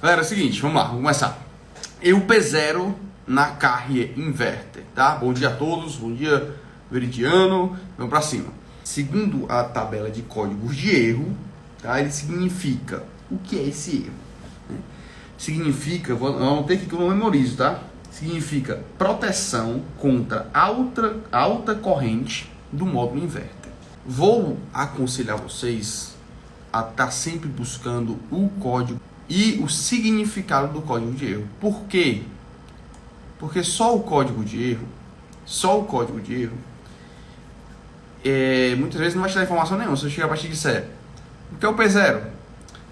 Galera, é o seguinte, vamos lá, vamos começar. Erro P0 na Carrier Inverter, tá? Bom dia a todos, bom dia Veridiano, vamos pra cima. Segundo a tabela de códigos de erro, tá? Ele significa, o que é esse erro? Significa, vamos ter que eu não memorizo, tá? Significa proteção contra alta corrente do módulo inverter. Vou aconselhar vocês a estar sempre buscando o código e o significado do código de erro. Por quê? Porque só o código de erro, muitas vezes não vai te dar informação nenhuma. Se eu chegar para ti e disser, o que é o P0?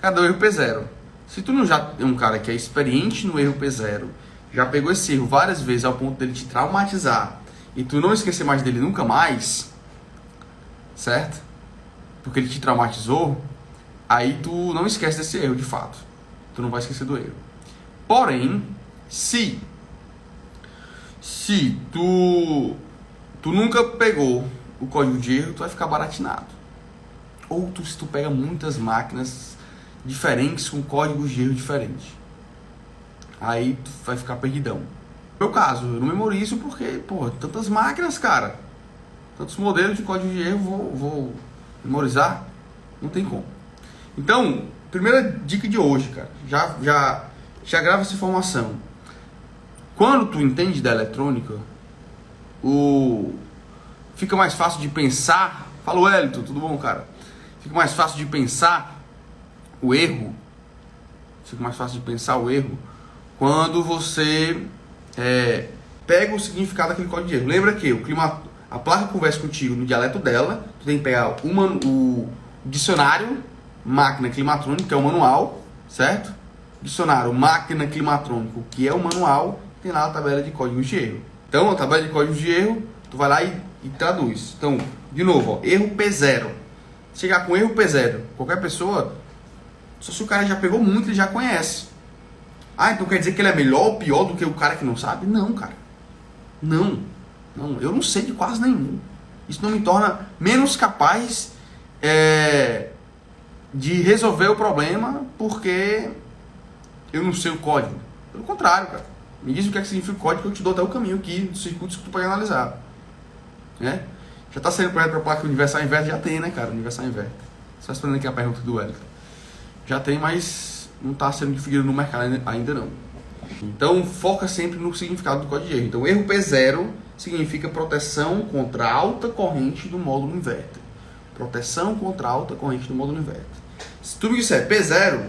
Cadê o erro P0? Se tu não já é um cara que é experiente no erro P0, já pegou esse erro várias vezes ao ponto dele te traumatizar e tu não esquecer mais dele nunca mais, certo? Porque ele te traumatizou, aí tu não esquece desse erro de fato. Tu não vai esquecer do erro. Porém, se tu nunca pegou o código de erro, tu vai ficar baratinado. Ou se tu pega muitas máquinas diferentes com códigos de erro diferentes, aí tu vai ficar perdidão. No meu caso, eu não memorizo porque, tantas máquinas, cara, tantos modelos de código de erro, vou memorizar? Não tem como. Então, primeira dica de hoje, cara, já grava essa informação. Quando tu entende da eletrônica, fica mais fácil de pensar. Fala, Wellington, tudo bom, cara? Fica mais fácil de pensar o erro. Quando você pega o significado daquele código de erro. Lembra que a placa conversa contigo no dialeto dela. Tu tem que pegar o dicionário máquina climatrônica, que é o manual, certo? Dicionário máquina climatrônico, que é o manual, tem lá a tabela de códigos de erro. Então, a tabela de códigos de erro, tu vai lá e traduz. Então, de novo, erro P0. Chegar com erro P0, qualquer pessoa, só se o cara já pegou muito, ele já conhece. Ah, então quer dizer que ele é melhor ou pior do que o cara que não sabe? Não, cara. Não, eu não sei de quase nenhum. Isso não me torna menos capaz de resolver o problema porque eu não sei o código. Pelo contrário, cara. Me diz o que é que significa o código que eu te dou até o caminho aqui dos circuitos que tu pode analisar. Né? Já está sendo projeto para a placa Universal Inverter? Já tem, né, cara? Universal Inverter. Só esperando aqui a pergunta do Wellington. Já tem, mas não está sendo difundido no mercado ainda não. Então, foca sempre no significado do código de erro. Então, erro P0 significa proteção contra alta corrente do módulo inverter. Proteção contra alta corrente do módulo inverter. Se tu me disser P0,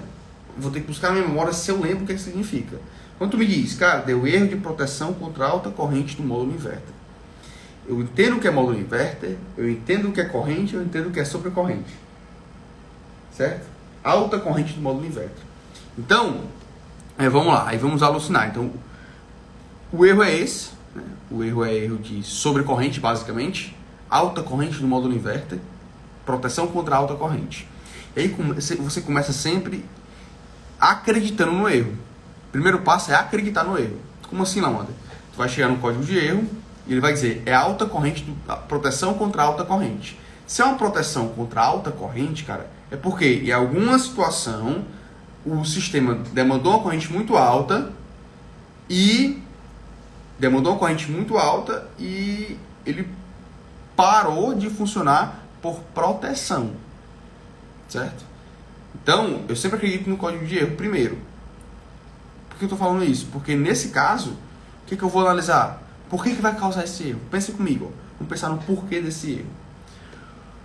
vou ter que buscar na minha memória se eu lembro o que significa. Quando tu me diz, cara, deu erro de proteção contra alta corrente do módulo inverter. Eu entendo o que é módulo inverter, eu entendo o que é corrente, eu entendo o que é sobrecorrente. Certo? Alta corrente do módulo inverter. Então, vamos lá, aí vamos alucinar. Então, o erro é esse, né? O erro é erro de sobrecorrente, basicamente. Alta corrente do módulo inverter, proteção contra alta corrente. E aí você começa sempre acreditando no erro. O primeiro passo é acreditar no erro. Como assim, Lawander? Tu vai chegar no código de erro e ele vai dizer, é alta corrente, proteção contra alta corrente. Se é uma proteção contra alta corrente, cara, é porque em alguma situação o sistema demandou uma corrente muito alta e ele parou de funcionar por proteção, certo? Então, eu sempre acredito no código de erro primeiro. Por que eu estou falando isso? Porque nesse caso, o que eu vou analisar? Por que vai causar esse erro? Pense comigo, vamos pensar no porquê desse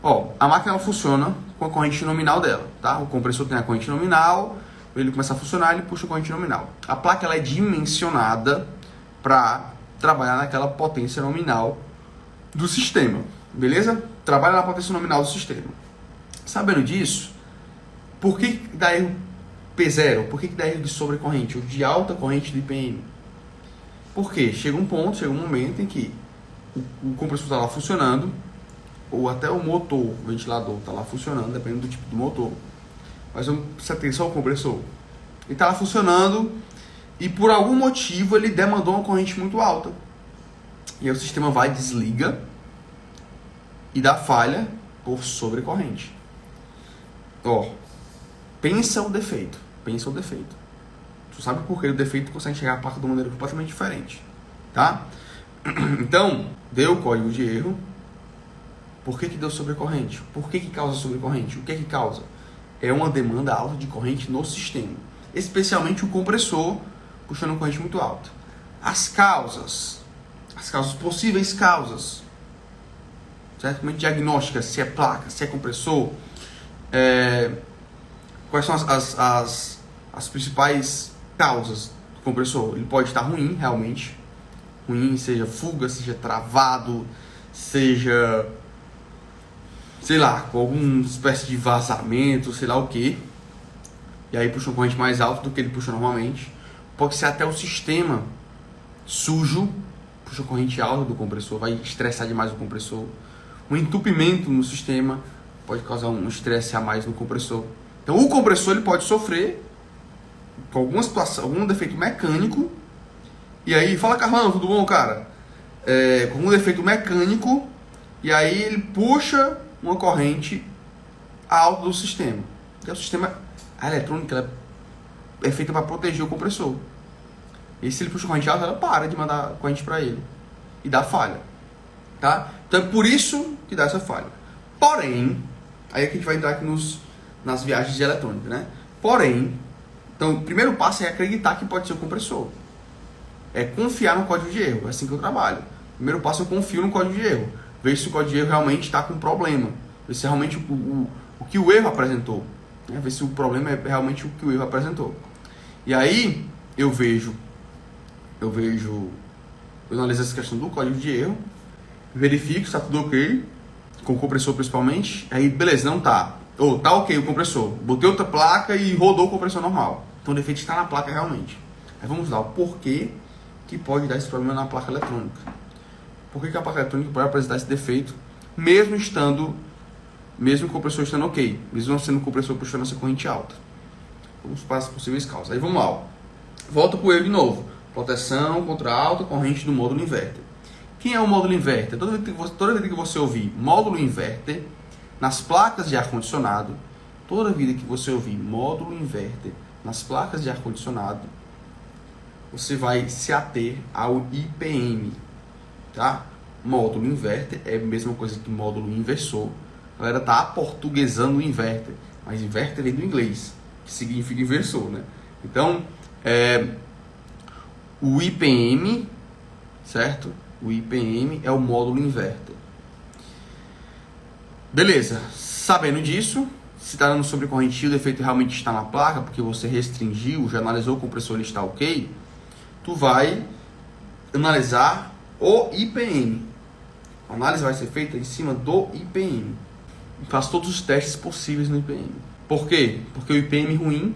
erro. A máquina ela funciona com a corrente nominal dela, tá? O compressor tem a corrente nominal, ele começa a funcionar, ele puxa a corrente nominal. A placa ela é dimensionada para trabalhar naquela potência nominal do sistema, beleza? Trabalha na potência nominal do sistema. Sabendo disso, por que dá erro P0? Por que dá erro de sobrecorrente ou de alta corrente de IPM? Porque chega um momento em que o compressor está lá funcionando, ou até o motor, o ventilador está lá funcionando, dependendo do tipo do motor. Mas você tem só o compressor. Ele está lá funcionando e por algum motivo ele demandou uma corrente muito alta. E aí o sistema vai, desliga e dá falha por sobrecorrente. Pensa o defeito. Tu sabe o porquê do defeito, tu consegue enxergar a placa de uma maneira completamente diferente, tá? Então, deu o código de erro. Por que deu sobrecorrente? Por que causa sobrecorrente? O que causa? É uma demanda alta de corrente no sistema, especialmente o compressor puxando corrente muito alta. As causas, possíveis causas, certo? Como é diagnóstica, se é placa, se é compressor, quais são as principais causas do compressor? Ele pode estar ruim, realmente, ruim, seja fuga, seja travado, seja, sei lá, com alguma espécie de vazamento, sei lá o que, e aí puxa uma corrente mais alta do que ele puxa normalmente. Pode ser até o sistema sujo, puxa corrente alta do compressor, vai estressar demais o compressor. Um entupimento no sistema pode causar um estresse a mais no compressor. Então o compressor ele pode sofrer com alguma situação, algum defeito mecânico. E aí, fala Carlão, tudo bom, cara? Com algum defeito mecânico, e aí ele puxa uma corrente alta do sistema. Porque o sistema, a eletrônica, ela é feita para proteger o compressor. E se ele puxa corrente alta, ela para de mandar corrente para ele e dá falha, tá? Então é por isso que dá essa falha. Porém, aí é que a gente vai entrar aqui nas viagens de eletrônica, né? Porém, então o primeiro passo é acreditar que pode ser o compressor. É confiar no código de erro, é assim que eu trabalho. O primeiro passo eu confio no código de erro. Vejo se o código de erro realmente está com problema. Ver se realmente o que o erro apresentou. Né? Ver se o problema é realmente o que o erro apresentou. E aí eu analiso essa questão do código de erro, verifico se está tudo ok, com o compressor principalmente, aí beleza, não tá. Ou tá ok o compressor, botei outra placa e rodou o compressor normal. Então o defeito está na placa realmente. Aí vamos lá, o porquê que pode dar esse problema na placa eletrônica. Por que a placa eletrônica pode apresentar esse defeito, mesmo o compressor estando ok, mesmo não sendo o compressor puxando essa corrente alta. Vamos para as possíveis causas. Aí vamos lá, ó. Volta para o erro de novo. Proteção contra alta corrente do módulo inverter. Quem é o módulo inverter? Toda vez que você ouvir módulo inverter nas placas de ar-condicionado, toda vida que você ouvir módulo inverter nas placas de ar-condicionado, você vai se ater ao IPM, tá? Módulo inverter é a mesma coisa que módulo inversor. A galera tá aportuguesando o inverter, mas inverter vem do inglês, que significa inversor, né? Então, o IPM, certo? O IPM é o módulo inverter. Beleza, sabendo disso, se está dando sobrecorrente e o defeito realmente está na placa, porque você restringiu, já analisou o compressor e está ok, tu vai analisar o IPM. A análise vai ser feita em cima do IPM. Faz todos os testes possíveis no IPM. Por quê? Porque o IPM ruim,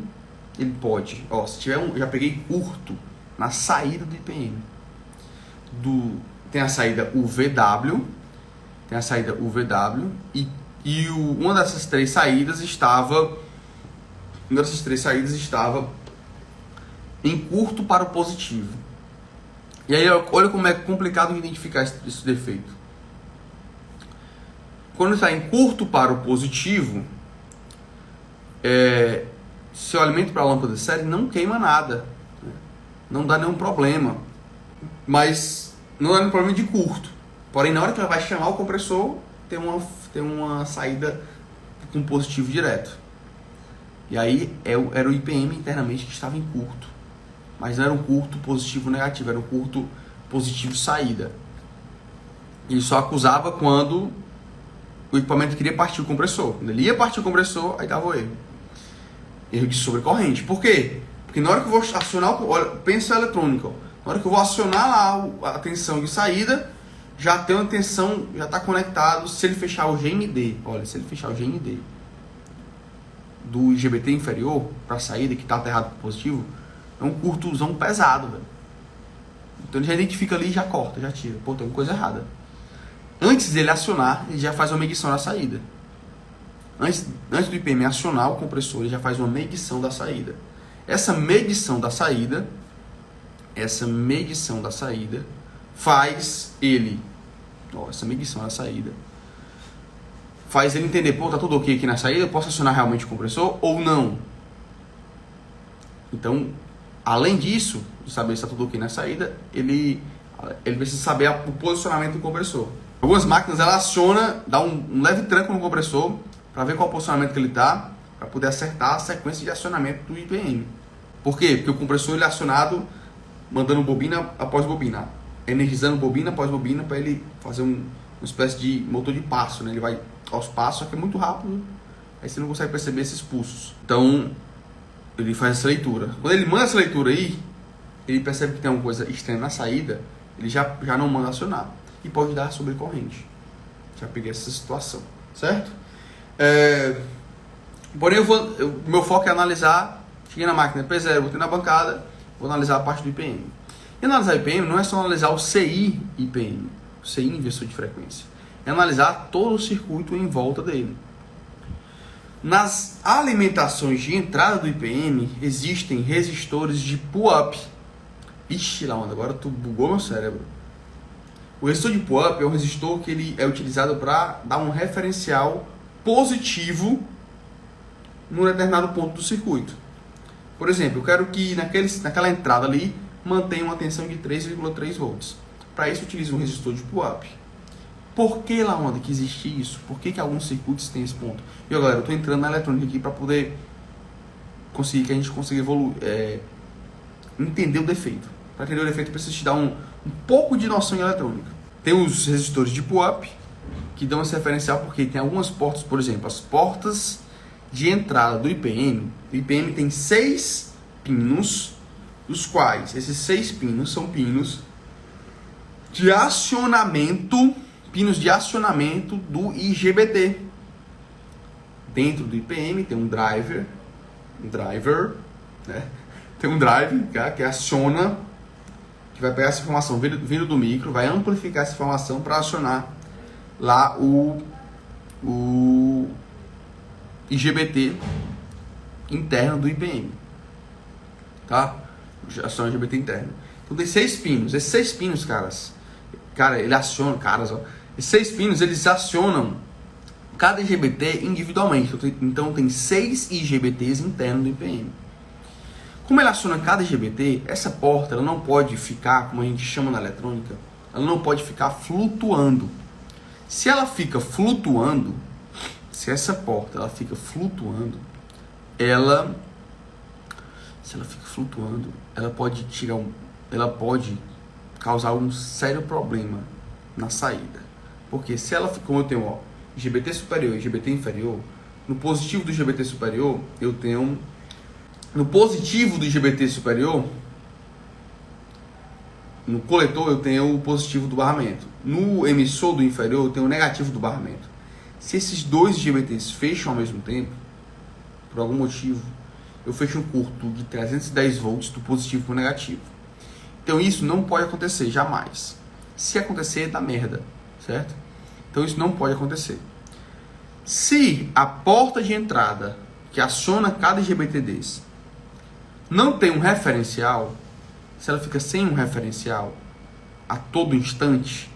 ele pode... Ó, se tiver já peguei curto na saída do IPM. Tem a saída UVW, e uma dessas três saídas estava em curto para o positivo. E aí olha como é complicado identificar esse defeito. Quando está em curto para o positivo, se eu alimento para a lâmpada de série, não queima nada, né? Não dá nenhum problema, mas não é um problema de curto. Porém, na hora que ela vai chamar o compressor, tem uma saída com positivo direto. E aí era o IPM internamente que estava em curto, mas não era um curto positivo negativo, era um curto positivo saída. Ele só acusava quando o equipamento queria partir o compressor. Quando ele ia partir o compressor, aí dava o erro. Erro de sobrecorrente. Por quê? Porque na hora que eu vou acionar, pensa eletrônica, na hora que eu vou acionar lá a tensão de saída, já tem uma tensão, já está conectado. Se ele fechar o GND, olha, se ele fechar o GND do IGBT inferior para a saída, que está aterrado para positivo, é um curtozão pesado, velho. Então ele já identifica ali e já corta, já tira. Pô, tem uma coisa errada. Antes dele acionar, ele já faz uma medição da saída. Antes do IPM acionar o compressor, ele já faz uma medição da saída. Essa medição da saída faz ele... essa medição da saída faz ele entender, pô, tá tudo ok aqui na saída, eu posso acionar realmente o compressor ou não? Então, Além disso, de saber se está tudo ok na saída, ele precisa saber o posicionamento do compressor. Algumas máquinas ela aciona, dá um leve tranco no compressor para ver qual o posicionamento que ele está, para poder acertar a sequência de acionamento do IPM. Por quê? Porque o compressor ele é acionado mandando bobina após bobina, energizando bobina após bobina para ele fazer uma espécie de motor de passo, né? Ele vai aos passos, só que é muito rápido, aí você não consegue perceber esses pulsos. Então, ele faz essa leitura. Quando ele manda essa leitura aí, ele percebe que tem alguma coisa estranha na saída, ele já não manda acionar. E pode dar sobrecorrente. Já peguei essa situação, certo? Porém, o meu foco é analisar. Cheguei na máquina P0, botei na bancada, vou analisar a parte do IPM. E analisar IPM não é só analisar o CI IPM, o CI inversor de frequência. É analisar todo o circuito em volta dele. Nas alimentações de entrada do IPM, existem resistores de pull-up. Ixi, lá, agora tu bugou meu cérebro. O resistor de pull-up é um resistor que ele é utilizado para dar um referencial positivo num determinado ponto do circuito. Por exemplo, eu quero que naquela entrada ali mantenha uma tensão de 3,3 volts. Para isso eu utilizo um resistor de pull-up. Por que lá onde que existe isso? Por que alguns circuitos têm esse ponto? E galera, eu estou entrando na eletrônica aqui para poder conseguir que a gente consiga entender o defeito. Para entender o defeito, eu preciso te dar um pouco de noção em eletrônica. Tem os resistores de pull-up, que dão esse referencial porque tem algumas portas, por exemplo, as portas de entrada do IPM. O IPM tem 6 pinos, dos quais esses 6 pinos são pinos de acionamento do IGBT. Dentro do IPM tem um driver, né? Tem um drive que aciona, que vai pegar essa informação vindo do micro, vai amplificar essa informação para acionar lá o IGBT interno do IPM, tá? Aciona o IGBT interno. Então tem 6 pinos. Esses 6 pinos, ele aciona, esses 6 pinos eles acionam cada IGBT individualmente. Então tem 6 IGBTs internos do IPM. Como ele aciona cada IGBT, essa porta ela não pode ficar, como a gente chama na eletrônica, ela não pode ficar flutuando. Se ela fica flutuando, se essa porta ela fica flutuando, ela pode causar um sério problema na saída. Porque se ela, como eu tenho IGBT superior e IGBT inferior, no positivo do IGBT superior, eu tenho no positivo do IGBT superior, no coletor eu tenho o positivo do barramento. No emissor do inferior eu tenho o negativo do barramento. Se esses dois IGBTs fecham ao mesmo tempo, por algum motivo, eu fecho um curto de 310 volts do positivo para o negativo. Então isso não pode acontecer, jamais. Se acontecer, dá merda, certo? Então isso não pode acontecer. Se a porta de entrada que aciona cada IGBT desse não tem um referencial, se ela fica sem um referencial a todo instante,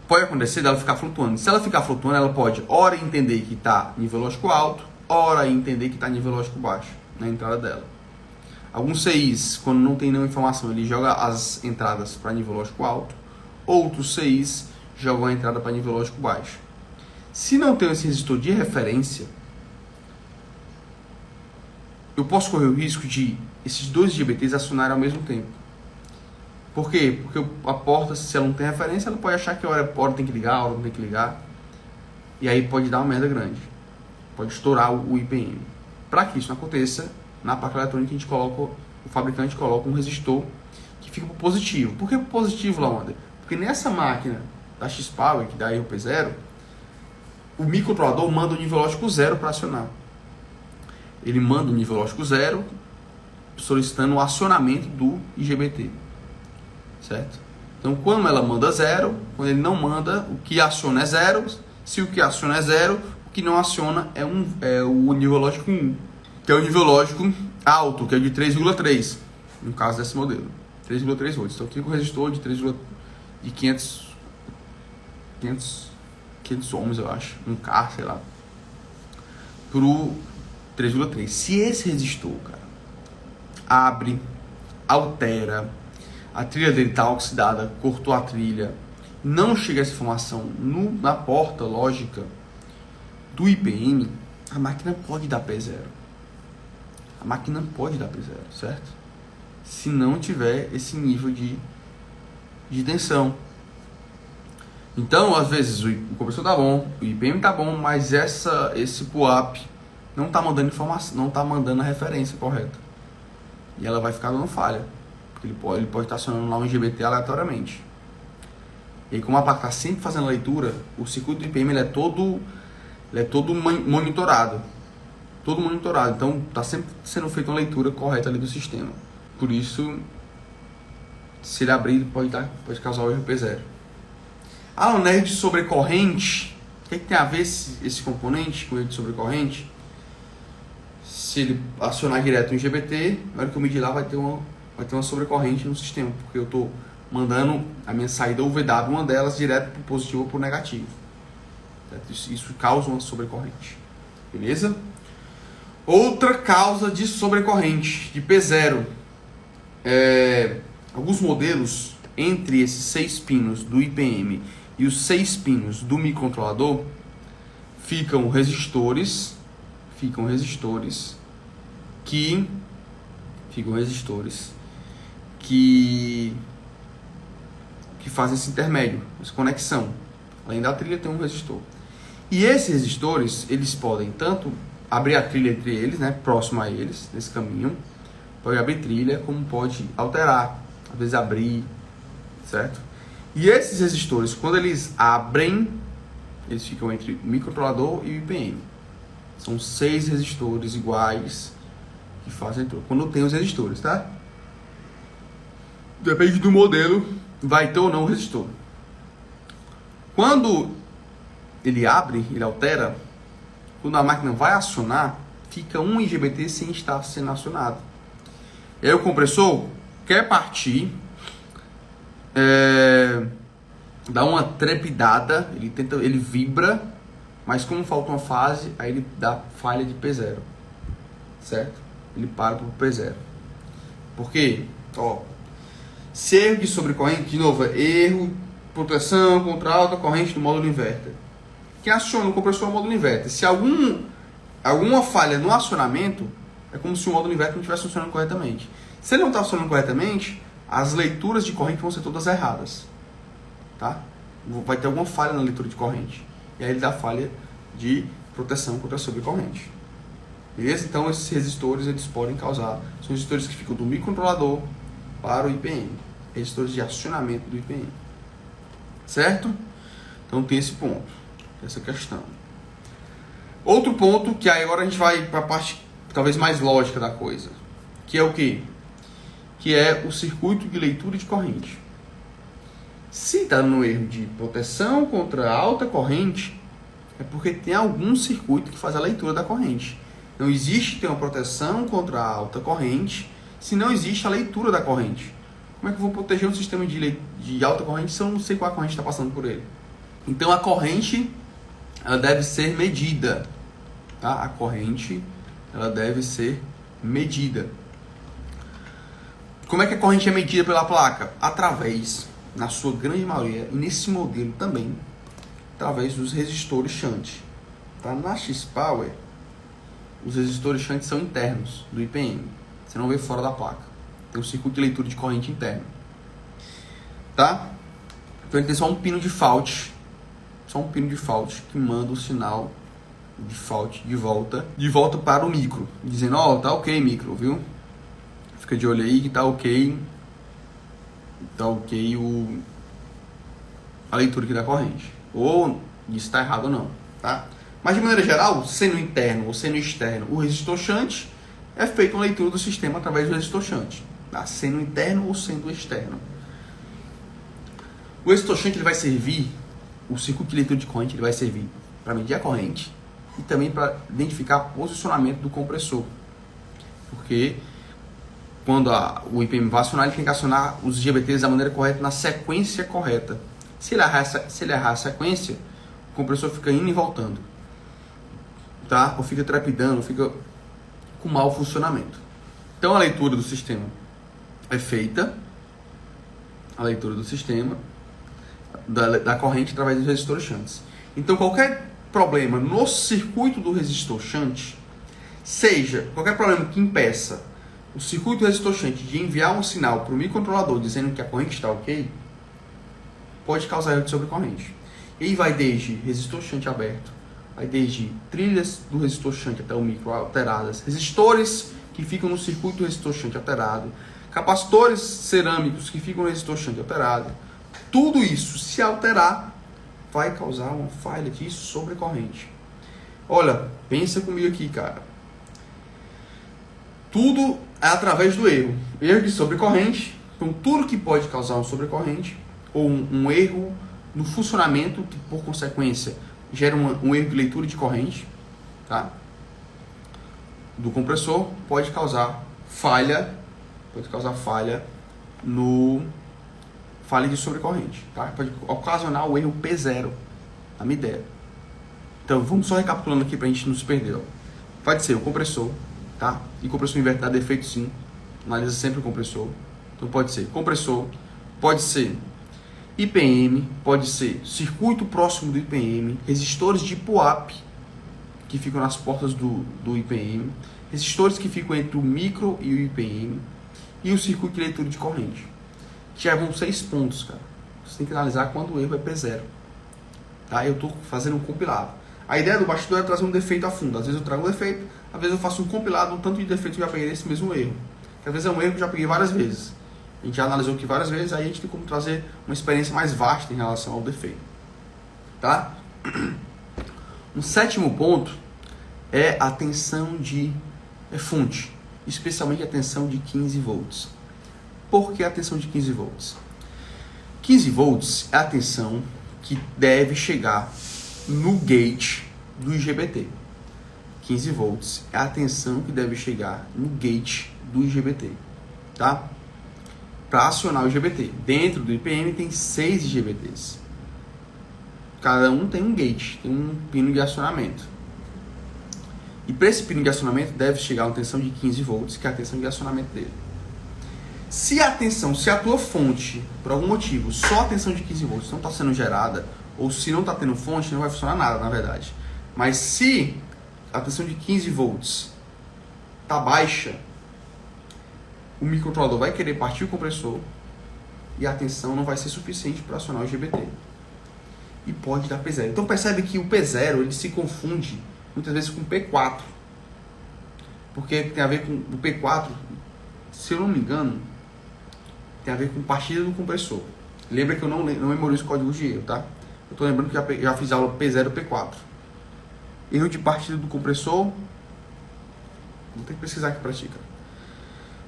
pode acontecer dela ficar flutuando. Se ela ficar flutuando, ela pode ora entender que está nível lógico alto, ora entender que está nível lógico baixo na entrada dela. Alguns CIs, quando não tem nenhuma informação, ele joga as entradas para nível lógico alto. Outros CIs jogam a entrada para nível lógico baixo. Se não tem esse resistor de referência, eu posso correr o risco de esses dois IGBTs acionarem ao mesmo tempo. Por quê? Porque a porta, se ela não tem referência, ela pode achar que hora tem que ligar, hora não tem que ligar. E aí pode dar uma merda grande. Pode estourar o IPM. Para que isso não aconteça, na placa eletrônica o fabricante coloca um resistor que fica pro positivo. Por que pro positivo, Laonder? Porque nessa máquina da X-Power, que dá RP0, o microcontrolador manda o nível lógico 0 para acionar. Ele manda o nível lógico 0, solicitando o acionamento do IGBT. Certo? Então, quando ela manda 0, quando ele não manda, o que aciona é 0. Se o que aciona é 0, o que não aciona é o nível lógico 1, que é o nível lógico alto, que é de 3,3, no caso desse modelo. 3,3 volts. Então, aqui com o resistor de 500 ohms, eu acho, um K, sei lá, pro 3,3. Se esse resistor, cara, abre, altera, a trilha dele está oxidada, cortou a trilha, não chega essa informação na porta lógica do IPM, a máquina pode dar P0. A máquina pode dar P0, certo? Se não tiver esse nível de tensão. Então, às vezes, o compressor tá bom, o IPM tá bom, mas esse pull-up não tá mandando informação, não tá mandando a referência correta. E ela vai ficar dando falha. Porque ele pode estar acionando lá um IGBT aleatoriamente. E aí, como a placa está sempre fazendo a leitura, o circuito do IPM ele é todo monitorado. Todo monitorado. Então, está sempre sendo feita uma leitura correta ali do sistema. Por isso, se ele abrir, pode causar o erro P0. Ah, o NER de sobrecorrente. O que tem a ver esse componente com o de sobrecorrente? Se ele acionar direto um IGBT, na hora que eu medir lá vai ter uma sobrecorrente no sistema, porque eu estou mandando a minha saída UVW, uma delas, direto para o positivo ou para o negativo. Isso causa uma sobrecorrente. Beleza? Outra causa de sobrecorrente, de P0. Alguns modelos, entre esses 6 pinos do IPM e os 6 pinos do microcontrolador, ficam resistores que fazem esse intermédio, essa conexão. Além da trilha tem um resistor. E esses resistores, eles podem tanto abrir a trilha entre eles, né, próximo a eles, nesse caminho, pode abrir trilha, como pode alterar, às vezes abrir, certo? E esses resistores, quando eles abrem, eles ficam entre o microcontrolador e o IPM. São 6 resistores iguais que fazem troca. Quando tem os resistores, tá? Depende do modelo, vai ter ou não o resistor. Quando ele abre, ele altera, quando a máquina vai acionar, fica um IGBT sem estar sendo acionado. E aí o compressor quer partir, dá uma trepidada, ele vibra, mas como falta uma fase, aí ele dá falha de P0, certo? Ele para pro P0. Por quê? Se erro de sobrecorrente, de novo, é erro, proteção contra alta corrente do módulo inverter. Quem aciona o compressor é o módulo inverter. Se alguma falha no acionamento, é como se o módulo inverter não estivesse funcionando corretamente. Se ele não está funcionando corretamente, as leituras de corrente vão ser todas erradas. Tá? Vai ter alguma falha na leitura de corrente. E aí ele dá falha de proteção contra a sobrecorrente. Beleza? Então esses resistores eles podem causar. São resistores que ficam do microcontrolador para o IPM. Resistores de acionamento do IPM. Certo? Então tem esse ponto. Essa questão. Outro ponto que aí agora a gente vai para a parte talvez mais lógica da coisa. Que é o quê? Que é o circuito de leitura de corrente. Se está no erro de proteção contra alta corrente, é porque tem algum circuito que faz a leitura da corrente. Não existe ter uma proteção contra a alta corrente se não existe a leitura da corrente. Como é que eu vou proteger um sistema de alta corrente se eu não sei qual a corrente está passando por ele? Então a corrente ela deve ser medida. Tá? A corrente ela deve ser medida. Como é que a corrente é medida pela placa? Através, na sua grande maioria, e nesse modelo também, através dos resistores shunt. Tá? Na X-Power, os resistores shunt são internos do IPM. Você não vê fora da placa. Tem um circuito de leitura de corrente interno. Tá? Então ele tem só um pino de fault. Só um pino de fault que manda o sinal de fault de volta para o micro. Dizendo, tá ok micro, viu? Fica de olho aí que tá ok. Tá ok a leitura aqui da corrente. Ou isso está errado ou não, tá? Mas de maneira geral, sendo interno ou sendo externo, o resistor shunt é feito uma leitura do sistema através do resistor shunt, tá? Sendo interno ou sendo externo. O resistor shunt ele vai servir, o circuito de leitura de corrente ele vai servir para medir a corrente e também para identificar o posicionamento do compressor. Porque quando o IPM vai acionar, ele tem que acionar os IGBTs da maneira correta, na sequência correta. Se ele errar a sequência, o compressor fica indo e voltando. Tá? Ou fica trepidando, ou fica com mau funcionamento. Então a leitura do sistema é feita, a leitura do sistema da corrente através dos resistores shunts. Então qualquer problema no circuito do resistor shunt, seja qualquer problema que impeça o circuito do resistor shunt de enviar um sinal para o microcontrolador dizendo que a corrente está ok, pode causar erro de sobrecorrente. E aí vai desde resistor shunt aberto, vai desde trilhas do resistor shunt até o micro alteradas, resistores que ficam no circuito do resistor shunt alterado, capacitores cerâmicos que ficam no resistor shunt alterado. Tudo isso, se alterar, vai causar uma falha de sobrecorrente. Olha, pensa comigo aqui, cara. Tudo é através do erro. Erro de sobrecorrente. Então, tudo que pode causar uma sobrecorrente ou um erro no funcionamento, que por consequência gera um erro de leitura de corrente, tá? Do compressor, pode causar falha de sobrecorrente, tá? Pode ocasionar o erro P0, a minha ideia. Então, vamos só recapitulando aqui para a gente não se perder. Ó. Pode ser o compressor, tá? E compressor invertido dá defeito sim. Analisa sempre o compressor. Então, pode ser compressor, pode ser IPM, pode ser circuito próximo do IPM, resistores de PUAP, que ficam nas portas do IPM, resistores que ficam entre o micro e o IPM, e o circuito de leitura de corrente. Já vão 6 pontos, cara. Você tem que analisar quando o erro é P0. Tá? Eu estou fazendo um compilado. A ideia do bastidor é trazer um defeito a fundo. Às vezes eu trago um defeito, às vezes eu faço um compilado, um tanto de defeito que eu já peguei nesse mesmo erro. Que às vezes é um erro que eu já peguei várias vezes. A gente já analisou aqui várias vezes, aí a gente tem como trazer uma experiência mais vasta em relação ao defeito. Tá? Um 7º ponto é a tensão de fonte, especialmente a tensão de 15 volts. Por que a tensão de 15 volts? 15 volts é a tensão que deve chegar no gate do IGBT. 15 volts é a tensão que deve chegar no gate do IGBT, tá? Para acionar o IGBT. Dentro do IPM tem 6 IGBTs. Cada um tem um gate, tem um pino de acionamento. E para esse pino de acionamento deve chegar uma tensão de 15 volts, que é a tensão de acionamento dele. Se a tua fonte, por algum motivo, só a tensão de 15 volts não está sendo gerada, ou se não está tendo fonte, não vai funcionar nada, na verdade. Mas se a tensão de 15 volts está baixa, o microcontrolador vai querer partir o compressor e a tensão não vai ser suficiente para acionar o IGBT. E pode dar P0. Então percebe que o P0 ele se confunde muitas vezes com o P4. Porque tem a ver com o P4, se eu não me engano, tem a ver com partida do compressor. Lembra que eu não memorizo códigos de erro, tá? Eu estou lembrando que já fiz aula P0 e P4. Erro de partida do compressor. Vou ter que pesquisar aqui para ti, cara.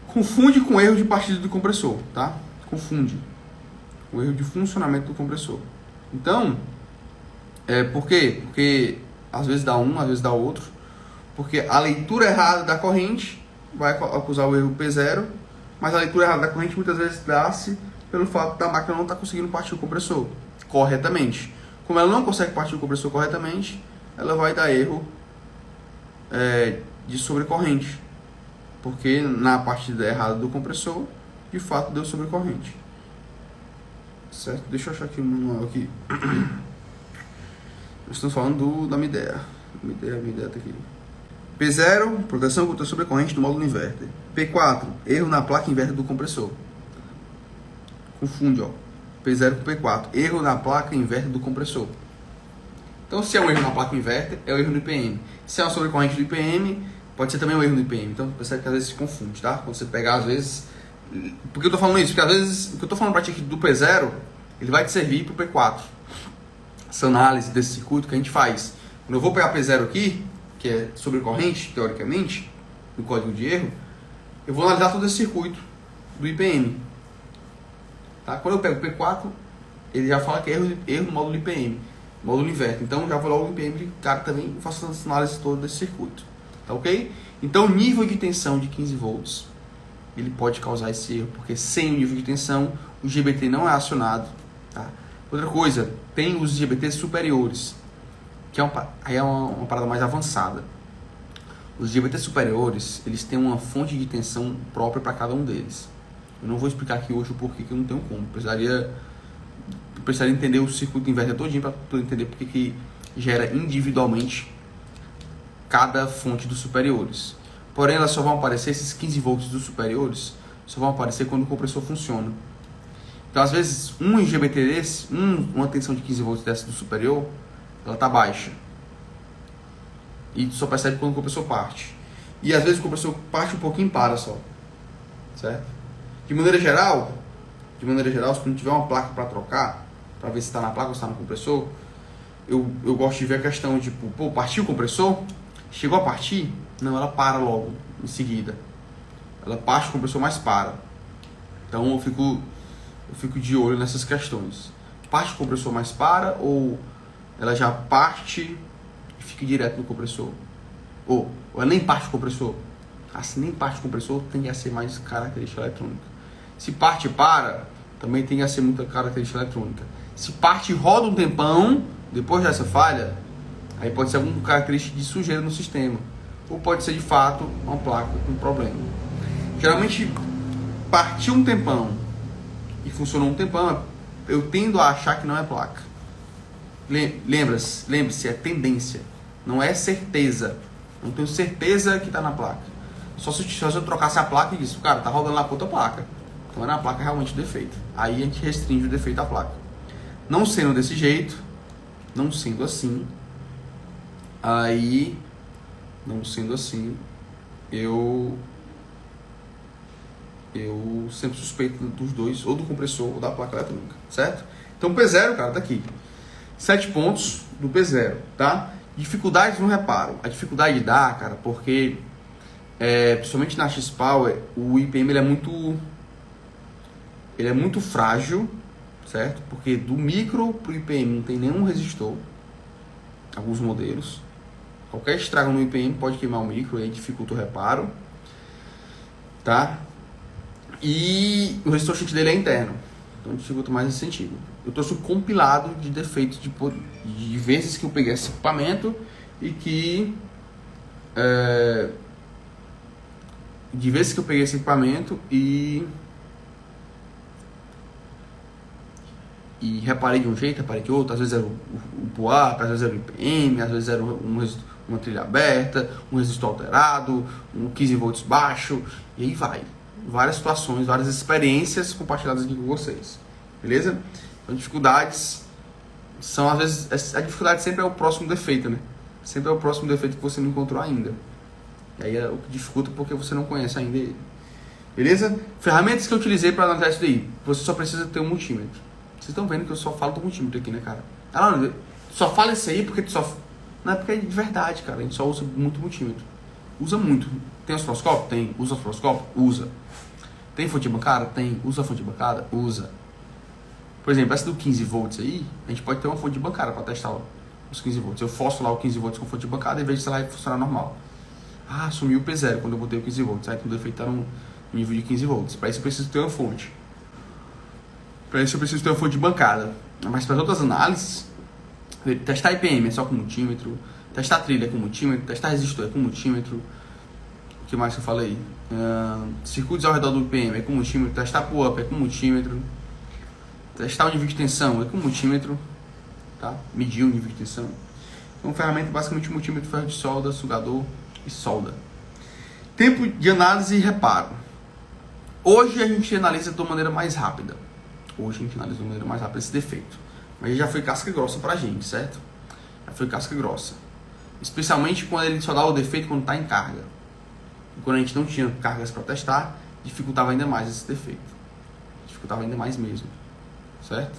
Confunde com erro de partida do compressor, tá? Confunde. O erro de funcionamento do compressor. Então, por quê? Porque às vezes dá um, às vezes dá outro. Porque a leitura errada da corrente vai acusar o erro P0, mas a leitura errada da corrente muitas vezes dá-se pelo fato da máquina não estar conseguindo partir o compressor corretamente. Como ela não consegue partir o compressor corretamente, ela vai dar erro de sobrecorrente. Porque na partida errada do compressor, de fato deu sobrecorrente. Certo? Deixa eu achar aqui o manual aqui. Nós estamos falando da minha ideia. Minha ideia tá aqui. P0, proteção contra sobrecorrente do módulo inverter. P4, erro na placa inverter do compressor. Confunde, ó. P0 com P4, erro na placa inverter do compressor. Então, se é um erro na placa inverter, é o erro no IPM. Se é uma sobrecorrente do IPM, pode ser também um erro no IPM. Então, percebe que às vezes se confunde, tá? Quando você pegar, às vezes... Por que eu tô falando isso? Porque às vezes, o que eu tô falando pra ti aqui do P0, ele vai te servir pro P4. Essa análise desse circuito que a gente faz. Quando eu vou pegar P0 aqui, que é sobrecorrente, teoricamente, no código de erro, eu vou analisar todo esse circuito do IPM. Tá? Quando eu pego o P4, ele já fala que é erro no módulo IPM, módulo inverter. Então, já vou logo no IPM de cara também faço essa análise toda desse circuito. Tá ok? Então, o nível de tensão de 15 volts, ele pode causar esse erro, porque sem o nível de tensão, o IGBT não é acionado. Tá? Outra coisa, tem os IGBTs superiores, que é uma parada mais avançada. Os IGBT superiores, eles têm uma fonte de tensão própria para cada um deles. Eu não vou explicar aqui hoje o porquê que eu não tenho como. Precisaria entender o circuito inverter todinho para poder entender porque que gera individualmente cada fonte dos superiores. Porém, elas só vão aparecer, esses 15 volts dos superiores, só vão aparecer quando o compressor funciona. Então, às vezes, um IGBT desse, uma tensão de 15 volts dessa do superior, ela está baixa. E tu só percebe quando o compressor parte. E às vezes o compressor parte um pouquinho e para só. Certo? De maneira geral, se não tiver uma placa para trocar, para ver se está na placa ou se está no compressor, eu gosto de ver a questão de, pô, partiu o compressor? Chegou a partir? Não, ela para logo, em seguida. Ela parte o compressor, mas para. Então eu fico de olho nessas questões. Parte o compressor, mas para, ou ela já parte e fica direto no compressor? Ou ela nem parte o compressor? Se nem parte o compressor, tem que ser mais característica eletrônica. Se parte e para, também tem que ser muita característica eletrônica. Se parte e roda um tempão, depois dessa falha, aí pode ser alguma característica de sujeira no sistema. Ou pode ser de fato uma placa com problema. Geralmente, partiu um tempão e funcionou um tempão, eu tendo a achar que não é placa. Lembre-se, é tendência, não é certeza. Não tenho certeza que está na placa. Só se eu trocasse a placa e disse, cara, tá rodando lá com outra placa. Então é na placa realmente o defeito. Aí a gente restringe o defeito à placa. Não sendo desse jeito, não sendo assim, eu sempre suspeito dos dois, ou do compressor ou da placa eletrônica, certo? Então o P0, cara, tá aqui. 7 pontos do P0, tá? Dificuldades no reparo. A dificuldade dá, cara, porque principalmente na X-Power, o IPM ele é muito frágil, certo? Porque do micro pro IPM não tem nenhum resistor, alguns modelos. Qualquer estrago no IPM pode queimar o micro e aí dificulta o reparo, tá? E o resistor sheet dele é interno, então dificulta mais nesse sentido. Eu trouxe um compilado de defeitos de vezes que eu peguei esse equipamento e que e reparei de um jeito, reparei de outro. Às vezes era o PUAP, às vezes era o IPM, às vezes era uma trilha aberta, um resistor alterado, um 15 volts baixo, e aí vai. Várias situações, várias experiências compartilhadas aqui com vocês. Beleza? Então, dificuldades são, às vezes, a dificuldade sempre é o próximo defeito, né? Sempre é o próximo defeito que você não encontrou ainda. E aí é o que dificulta porque você não conhece ainda ele. Beleza? Ferramentas que eu utilizei para analisar isso daí. Você só precisa ter um multímetro. Vocês estão vendo que eu só falo do multímetro aqui, né, cara? Não, só fala isso aí porque tu só... Não é porque é de verdade, cara. A gente só usa muito multímetro. Usa muito. Tem osciloscópio? Tem. Usa osciloscópio? Usa. Tem fonte de bancada? Tem. Usa fonte de bancada? Usa. Por exemplo, essa do 15 volts aí, a gente pode ter uma fonte de bancada para testar os 15 volts. Eu forço lá o 15 volts com fonte de bancada e vejo se ela vai funcionar normal. Sumiu o P0 quando eu botei o 15 volts. Aí o defeito está no nível de 15 volts. Para isso eu preciso ter uma fonte. Para isso eu preciso ter uma fonte de bancada. Mas para outras análises, testar IPM é só com multímetro, testar trilha é com multímetro, testar resistor é com multímetro. O que mais que eu falei? Circuitos ao redor do IPM é com multímetro, testar pull-up é com multímetro, testar o nível de tensão é com multímetro, tá? Medir o nível de tensão. Então, ferramenta basicamente multímetro, ferro de solda, sugador e solda. Tempo de análise e reparo. Hoje a gente analisa de uma maneira mais rápida. Esse defeito. Mas já foi casca grossa pra gente, certo? Já foi casca grossa. Especialmente quando ele só dá o defeito quando está em carga. E quando a gente não tinha cargas para testar, dificultava ainda mais esse defeito. Dificultava ainda mais mesmo. Certo?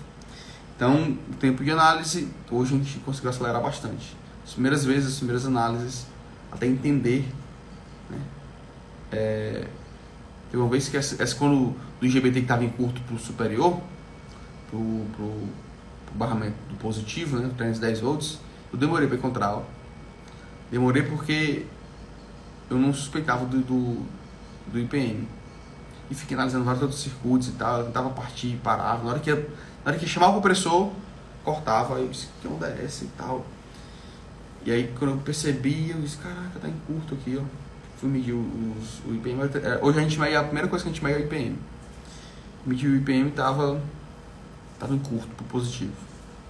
Então, o tempo de análise, hoje a gente conseguiu acelerar bastante. As primeiras vezes, as primeiras análises, até entender, né? Teve uma vez que essa quando do IGBT que estava em curto para o superior, pro barramento do positivo, né, 310 volts, eu demorei para encontrá-la. Demorei porque eu não suspeitava do IPM. E fiquei analisando vários outros circuitos e tal, eu tentava partir, parava. Na hora que chamava o compressor, cortava, aí eu disse, que onda é essa e tal. E aí quando eu percebi, eu disse, caraca, tá em curto aqui, ó. Fui medir o IPM. Hoje a gente mede, a primeira coisa que a gente mede é o IPM. Medi o IPM, tava em curto, pro positivo.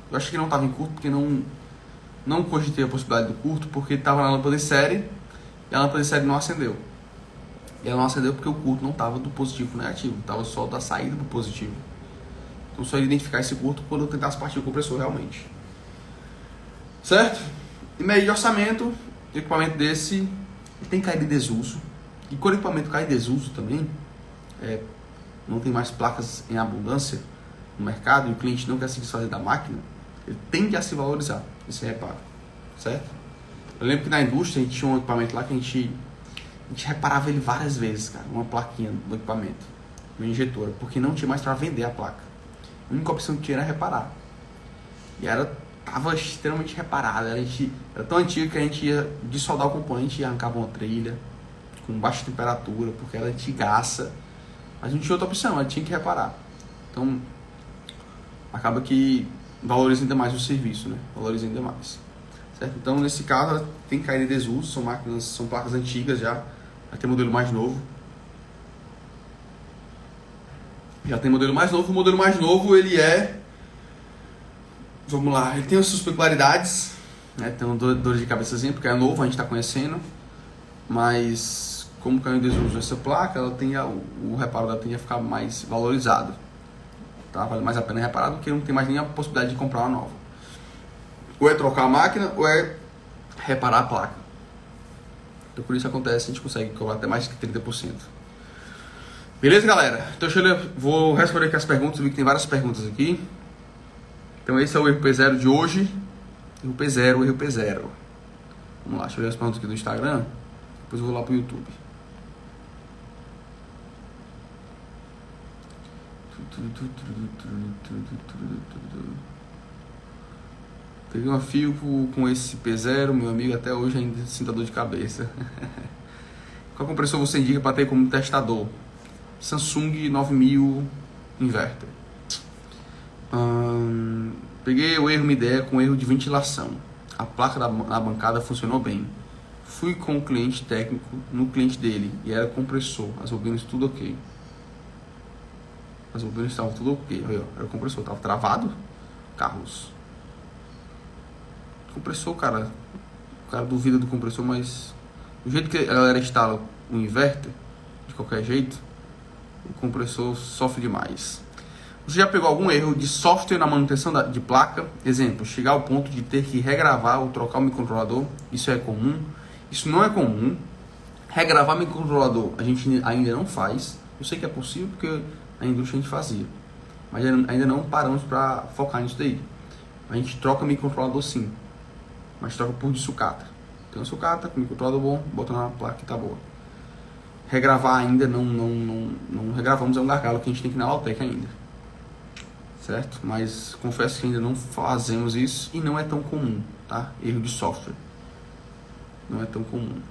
Eu acho que não tava em curto porque não cogitei a possibilidade do curto, porque tava na lâmpada de série e a lâmpada de série não acendeu. E ela não acendeu porque o curto não tava do positivo pro negativo, tava só da saída pro positivo. Então só ia identificar esse curto quando eu tentasse partir o compressor realmente. Certo? E meio de orçamento, equipamento desse tem que cair de desuso. E quando o equipamento cai de desuso também, não tem mais placas em abundância no mercado e o cliente não quer se desfazer da máquina, ele tende a se valorizar, esse reparo, certo? Eu lembro que na indústria a gente tinha um equipamento lá que a gente reparava ele várias vezes, cara, uma plaquinha do equipamento, uma injetora, porque não tinha mais para vender a placa. A única opção que tinha era reparar. E tava extremamente reparada, era tão antiga que a gente ia dessoldar o componente e arrancava uma trilha com baixa temperatura, porque era antigaça, mas não tinha outra opção, ela tinha que reparar. Então, acaba que valoriza ainda mais o serviço, né? Valoriza ainda mais. Certo? Então, nesse caso, ela tem que cair em desuso, são placas antigas já tem modelo mais novo. Já tem modelo mais novo, o modelo mais novo ele vamos lá, ele tem as suas peculiaridades, né? Tem uma dor de cabeçazinha, porque é novo, a gente está conhecendo, mas como caiu em desuso essa placa, ela tem o reparo dela tende a ficar mais valorizado, tá? Vale mais a pena reparar do que não tem mais nem a possibilidade de comprar uma nova. Ou é trocar a máquina, ou é reparar a placa. Então por isso acontece, a gente consegue cobrar até mais que 30%. Beleza, galera? Então vou responder aqui as perguntas, eu vi que tem várias perguntas aqui. Então esse é o erro P0 de hoje. Erro P0. Vamos lá, deixa eu ver as perguntas aqui do Instagram. Depois eu vou lá pro YouTube. Peguei uma fio com esse P0, meu amigo, até hoje ainda sinto dor de cabeça. Qual compressor você indica para ter como testador? Samsung 9000 Inverter. Peguei o erro MIDEA com erro de ventilação. A placa na bancada funcionou bem. Fui com o cliente técnico no cliente dele e era compressor. As bobinas tudo ok. As bobinas estavam tudo ok. Era o compressor, estava travado. Carros. Compressor, cara. O cara duvida do compressor, mas do jeito que a galera instala o inverter, de qualquer jeito, o compressor sofre demais. Você já pegou algum erro de software na manutenção de placa? Exemplo, chegar ao ponto de ter que regravar ou trocar o microcontrolador. Isso é comum? Isso não é comum. Regravar microcontrolador a gente ainda não faz. Eu sei que é possível porque na indústria a gente fazia, mas ainda não paramos para focar nisso daí. A gente troca microcontrolador sim, mas troca por de sucata. Tem uma sucata com microcontrolador bom, bota na placa que tá boa. Regravar ainda não regravamos, é um gargalo que a gente tem que ir na Lautec ainda. Certo? Mas confesso que ainda não fazemos isso e não é tão comum, tá? Erro de software. Não é tão comum.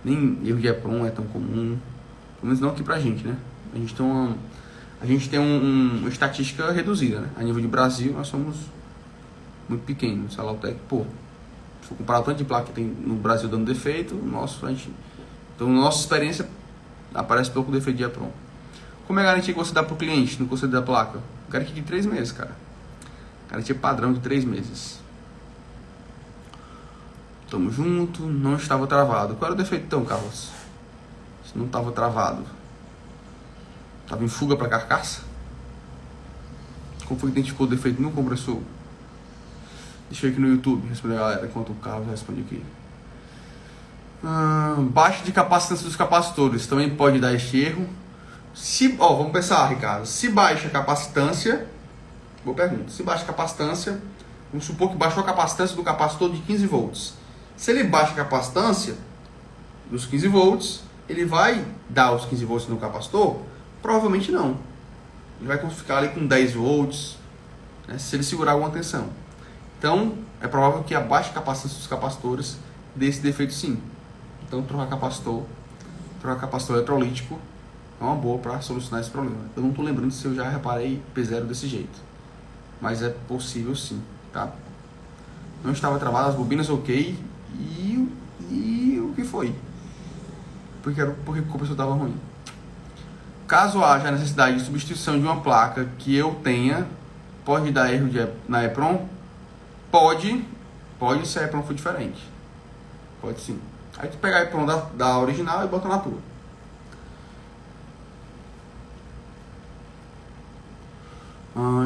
Nem erro de EPROM é tão comum. Pelo menos não aqui pra gente, né? A gente tem uma estatística reduzida, né? A nível de Brasil, nós somos muito pequenos. A Lautec, se for comparar o tanto de placa que tem no Brasil dando defeito, então, na nossa experiência, aparece pouco defeito de EPROM. Como é a garantia que você dá pro cliente no conselho da placa? Garantia de 3 meses, cara. Garantia padrão de 3 meses. Tamo junto, não estava travado. Qual era o defeito então, Carlos? Se não estava travado, estava em fuga para carcaça? Como foi que identificou o defeito no compressor? Deixa eu ir aqui no YouTube responder a galera enquanto o Carlos responde aqui. Baixa de capacitância dos capacitores também pode dar este erro. Vamos pensar, Ricardo. Se baixa a capacitância, boa pergunta. Se baixa a capacitância, vamos supor que baixou a capacitância do capacitor de 15 volts. Se ele baixa a capacitância dos 15 volts, ele vai dar os 15 volts no capacitor? Provavelmente não. Ele vai ficar ali com 10 volts, né, se ele segurar alguma tensão. Então, é provável que a baixa capacitância dos capacitores dê esse defeito sim. Então, trocar capacitor eletrolítico é uma boa para solucionar esse problema. Eu não estou lembrando se eu já reparei P0 desse jeito, mas é possível sim, tá? não estava travado, as bobinas ok, e o que foi? Porque o compressor estava ruim. Caso haja a necessidade de substituição de uma placa que eu tenha, pode dar erro na EPROM? Pode se a EPROM for diferente. Pode sim. Aí tu pega a EPROM da original e bota na tua.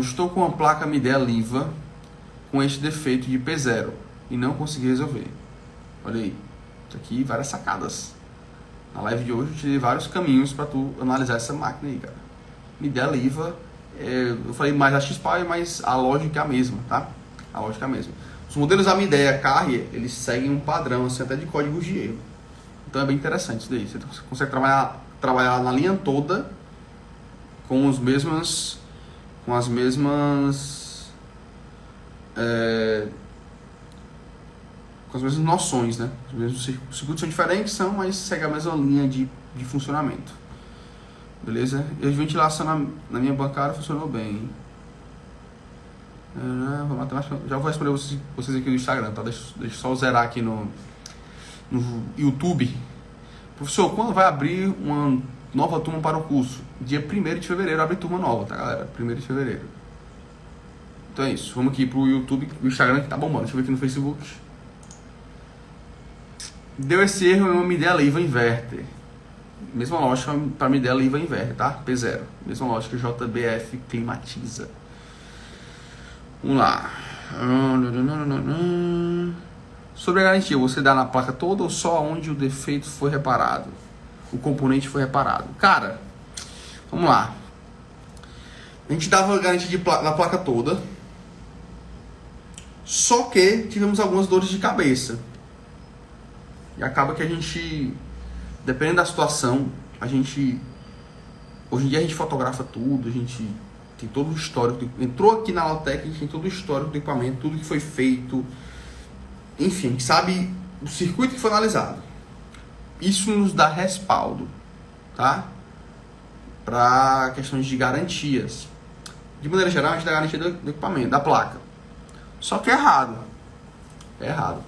Estou com uma placa Midea Liva com este defeito de P0 e não consegui resolver. Olha aí, aqui várias sacadas. Na live de hoje eu te dei vários caminhos para tu analisar essa máquina aí, cara. Midea Liva, eu falei mais a X-Power, mas a lógica é a mesma, tá? A lógica é a mesma. Os modelos da Midea Carrier, eles seguem um padrão assim, até de códigos de erro. Então é bem interessante isso daí. Você consegue trabalhar na linha toda com as mesmas noções, né? Os circuitos são diferentes, mas segue a mesma linha de funcionamento. Beleza? E a ventilação na minha bancária funcionou bem. Já vou responder vocês aqui no Instagram, tá? Deixa eu só zerar aqui no YouTube. Professor, quando vai abrir uma nova turma para o curso? Dia 1º de fevereiro abre turma nova, tá, galera? 1º de fevereiro. Então é isso. Vamos aqui pro YouTube, o Instagram que tá bombando. Deixa eu ver aqui no Facebook. Deu esse erro no Midea Liva Inverter. Mesma lógica para Midea Liva Inverter, tá? P0. Mesma lógica, JBF Climatiza. Vamos lá. Sobre a garantia, você dá na placa toda ou só onde o defeito foi reparado? O componente foi reparado. Cara, vamos lá. A gente dava garantia na placa toda. Só que tivemos algumas dores de cabeça. E acaba que a gente, dependendo da situação, hoje em dia a gente fotografa tudo, a gente tem todo o histórico. Entrou aqui na Lautec, a gente tem todo o histórico do equipamento, tudo que foi feito. Enfim, a gente sabe o circuito que foi analisado. Isso nos dá respaldo, tá? Para questões de garantias. De maneira geral, a gente dá garantia do equipamento, da placa. Só que é errado. É errado.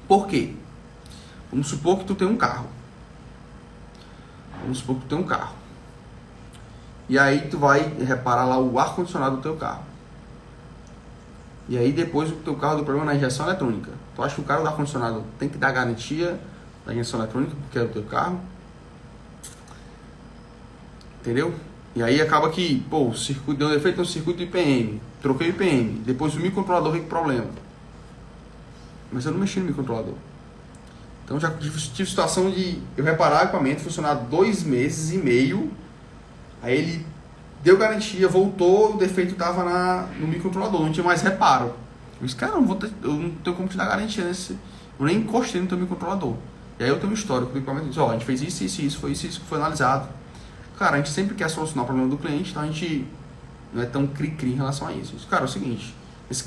Por quê? Vamos supor que tu tem um carro. E aí tu vai reparar lá o ar-condicionado do teu carro. E aí depois o teu carro deu problema na injeção eletrônica. Tu acha que o cara do ar-condicionado tem que dar garantia da injeção eletrônica porque é do teu carro? Entendeu? E aí acaba que, o circuito deu um defeito no circuito IPM. Troquei o IPM. Depois o microcontrolador veio com problema. Mas eu não mexi no microcontrolador. Então já tive situação de eu reparar o equipamento, funcionar 2 meses e meio. Aí ele deu garantia, voltou, o defeito estava no microcontrolador, não tinha mais reparo. Eu disse, cara, eu não tenho como te dar garantia nesse. Eu nem encostei no teu microcontrolador. E aí eu tenho um histórico do equipamento, diz, a gente fez isso, foi isso que foi analisado. Cara, a gente sempre quer solucionar o problema do cliente, então a gente não é tão cri-cri em relação a isso. Eu disse, cara, é o seguinte,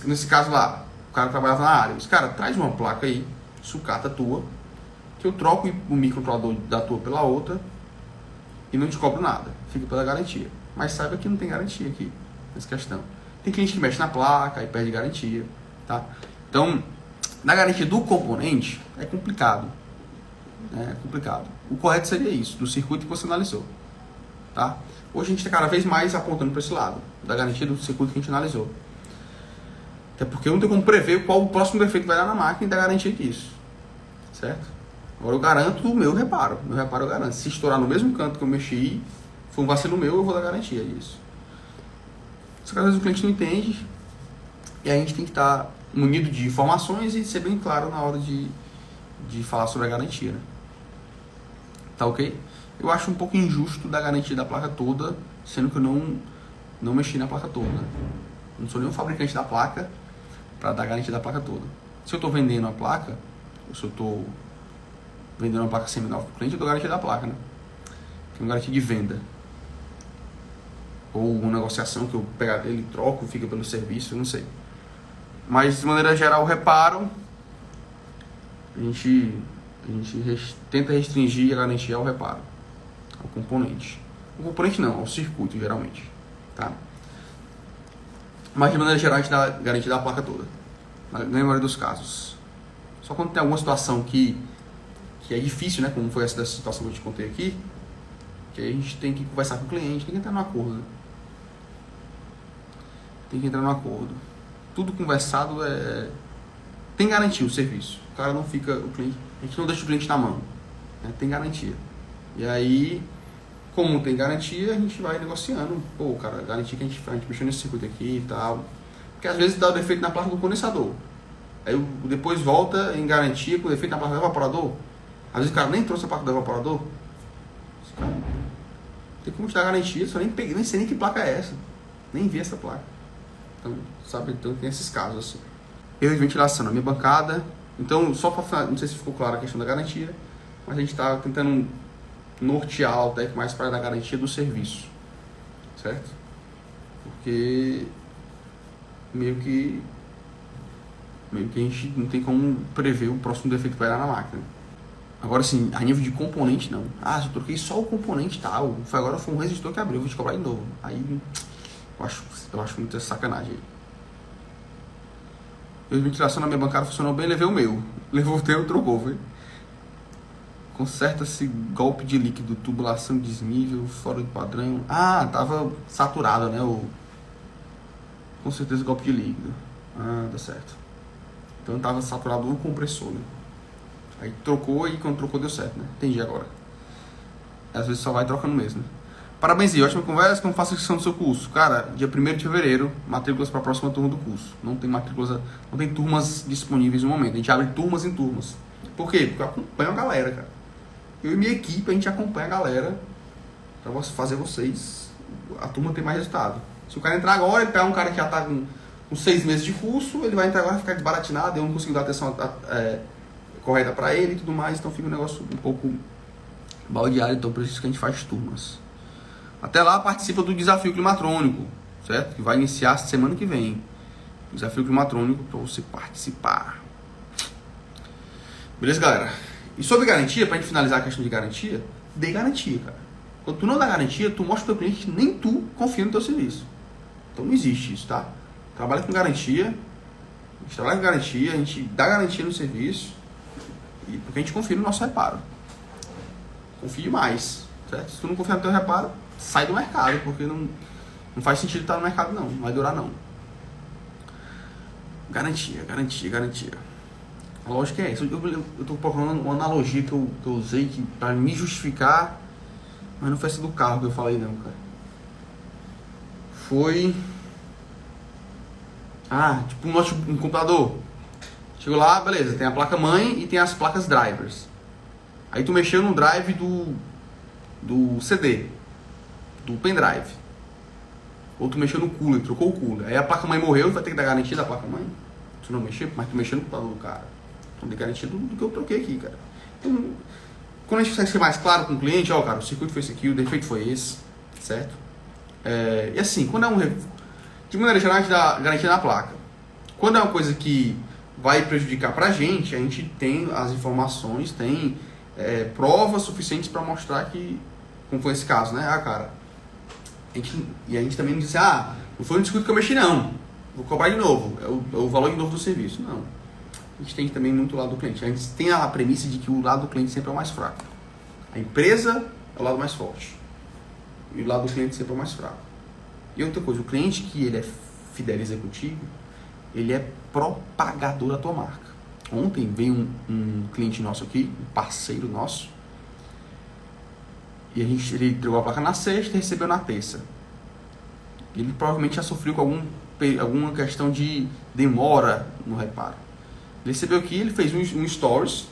nesse caso lá, o cara trabalhava na área, eu disse, cara, traz uma placa aí, sucata tua, que eu troco o microcontrolador da tua pela outra e não te cobro nada, fica pela garantia. Mas saiba que não tem garantia aqui nessa questão. Tem cliente que mexe na placa e perde garantia, tá? Então, na garantia do componente é complicado. É complicado. O correto seria isso, do circuito que você analisou, tá? Hoje a gente está cada vez mais apontando para esse lado, da garantia do circuito que a gente analisou. Até porque eu não tenho como prever qual o próximo defeito vai dar na máquina e dar garantia disso, certo? Agora eu garanto o meu reparo. Meu reparo eu garanto. Se estourar no mesmo canto que eu mexi, foi um vacilo meu, eu vou dar garantia disso. Só que às vezes o cliente não entende. E a gente tem que estar munido de informações e ser bem claro na hora de falar sobre a garantia, né? Tá ok? Eu acho um pouco injusto dar garantia da placa toda, sendo que eu não mexi na placa toda. Eu não sou nenhum fabricante da placa para dar garantia da placa toda. Se eu estou vendendo a placa, ou se eu estou vendendo uma placa seminal para o cliente, eu dou garantia da placa, né? Tem uma garantia de venda. Ou uma negociação que eu pego dele, troco, fica pelo serviço, eu não sei. Mas de maneira geral, o reparo, a gente tenta restringir a garantia ao reparo, ao componente. O componente não, ao circuito geralmente, tá? Mas de maneira geral a gente dá garantia da placa toda. na maioria dos casos. Só quando tem alguma situação que é difícil, né, como foi essa situação que eu te contei aqui, que aí a gente tem que conversar com o cliente, tem que entrar no acordo, né? Tem que entrar no acordo. Tudo conversado tem garantia o serviço. O cara não fica, o cliente, a gente não deixa o cliente na mão, né? Tem garantia. E aí, como tem garantia, a gente vai negociando. Pô, cara, garantia que a gente mexeu nesse circuito aqui e tal. Porque às vezes dá o defeito na placa do condensador. Aí depois volta em garantia com o defeito na placa do evaporador. Às vezes o cara nem trouxe a placa do evaporador. Cara, tem como te dar garantia, só nem sei nem que placa é essa. Nem vi essa placa. Então, sabe, então tem esses casos assim. Erro de ventilação na minha bancada. Então, só para não sei se ficou clara a questão da garantia, mas a gente está tentando nortear o TEC mais para dar garantia do serviço, certo? Porque meio que a gente não tem como prever o próximo defeito que vai dar na máquina. Agora sim, a nível de componente não. Ah, se eu troquei só o componente tal, agora foi um resistor que abriu, eu vou te cobrar de novo. Aí eu acho muita sacanagem aí. A ventilação na minha bancada funcionou bem, levei o meu. Levou o teu, trocou, foi? Conserta-se golpe de líquido, tubulação desnível, fora do padrão. Ah, tava saturado, né? Com certeza golpe de líquido. Ah, dá certo. Então tava saturado o compressor, né? Aí trocou e quando trocou deu certo, né? Entendi agora. Às vezes só vai trocando mesmo. Parabéns e ótima conversa, como faço a inscrição do seu curso? Cara, dia 1º de fevereiro, matrículas para a próxima turma do curso. Não tem turmas disponíveis no momento. A gente abre turmas em turmas. Por quê? Porque eu acompanho a galera, cara. Eu e minha equipe, a gente acompanha a galera para fazer a turma ter mais resultado. Se o cara entrar agora, ele pega um cara que já tá com 6 meses de curso, ele vai entrar agora e ficar desbaratinado, eu não consigo dar atenção correta para ele e tudo mais, então fica um negócio um pouco baldeado, então por isso que a gente faz turmas. Até lá, participa do desafio climatrônico, certo? Que vai iniciar semana que vem. Desafio climatrônico para você participar. Beleza, galera? E sobre garantia, pra gente finalizar a questão de garantia, dê garantia, cara. Quando tu não dá garantia, tu mostra pro teu cliente que nem tu confia no teu serviço. Então não existe isso, tá? Trabalha com garantia, a gente trabalha com garantia, a gente dá garantia no serviço, e porque a gente confia no nosso reparo. Confie mais, certo? Se tu não confia no teu reparo, sai do mercado, porque não faz sentido estar no mercado não vai durar não. Garantia. A lógica é essa. Eu tô procurando uma analogia que eu usei para me justificar, mas não foi essa do carro que eu falei não, cara. Foi... tipo um computador. Chegou lá, beleza, tem a placa mãe e tem as placas drivers. Aí tu mexeu no drive do CD, do pendrive. Ou tu mexeu no cooler, trocou o cooler. Aí a placa mãe morreu, vai ter que dar garantia da placa mãe? Tu não mexeu, mas tu mexeu no computador do cara. Então tem garantia do que eu troquei aqui, cara. Então, quando a gente consegue ser mais claro com o cliente, ó, cara, o circuito foi esse aqui, o defeito foi esse, certo? E assim, quando é de maneira geral, a gente dá garantia na placa. Quando é uma coisa que vai prejudicar pra gente, a gente tem as informações, tem provas suficientes para mostrar que, como foi esse caso, né? Cara, a gente também não diz assim, não foi um circuito que eu mexi não, vou cobrar de novo, é o valor de novo do serviço. Não. A gente tem também muito o lado do cliente. A gente tem a premissa de que o lado do cliente sempre é o mais fraco. A empresa é o lado mais forte. E o lado do cliente sempre é o mais fraco. E outra coisa, o cliente que ele fideliza contigo, ele é propagador da tua marca. Ontem veio um cliente nosso aqui, um parceiro nosso, e ele entregou a placa na sexta e recebeu na terça. Ele provavelmente já sofreu com alguma questão de demora no reparo. Ele recebeu aqui, ele fez um stories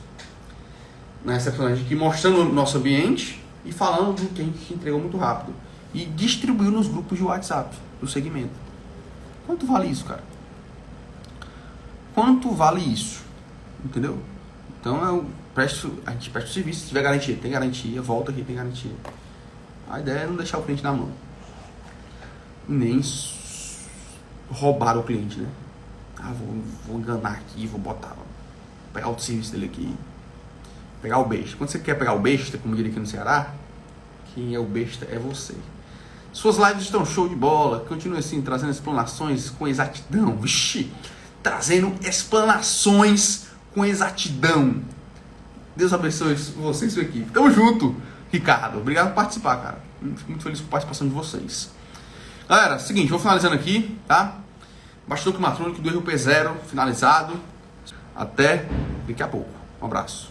na recepcionagem aqui, mostrando o nosso ambiente e falando do que a gente entregou muito rápido. E distribuiu nos grupos de WhatsApp do segmento. Quanto vale isso, cara? Quanto vale isso? Entendeu? Então a gente presta o serviço, se tiver garantia, tem garantia, volta aqui, tem garantia. A ideia é não deixar o cliente na mão. Nem roubar o cliente, né? Vou enganar aqui, vou pegar o serviço dele aqui, pegar o besta. Quando você quer pegar o besta, como diria aqui no Ceará, quem é o besta é você. Suas lives estão show de bola, continue assim, trazendo explanações com exatidão. Vixi, trazendo explanações com exatidão. Deus abençoe você e sua equipe. Tamo junto, Ricardo. Obrigado por participar, cara. Muito feliz com a participação de vocês. Galera, seguinte, vou finalizando aqui, tá? Bastidor climatrônico do RUP0 finalizado. Até daqui a pouco. Um abraço.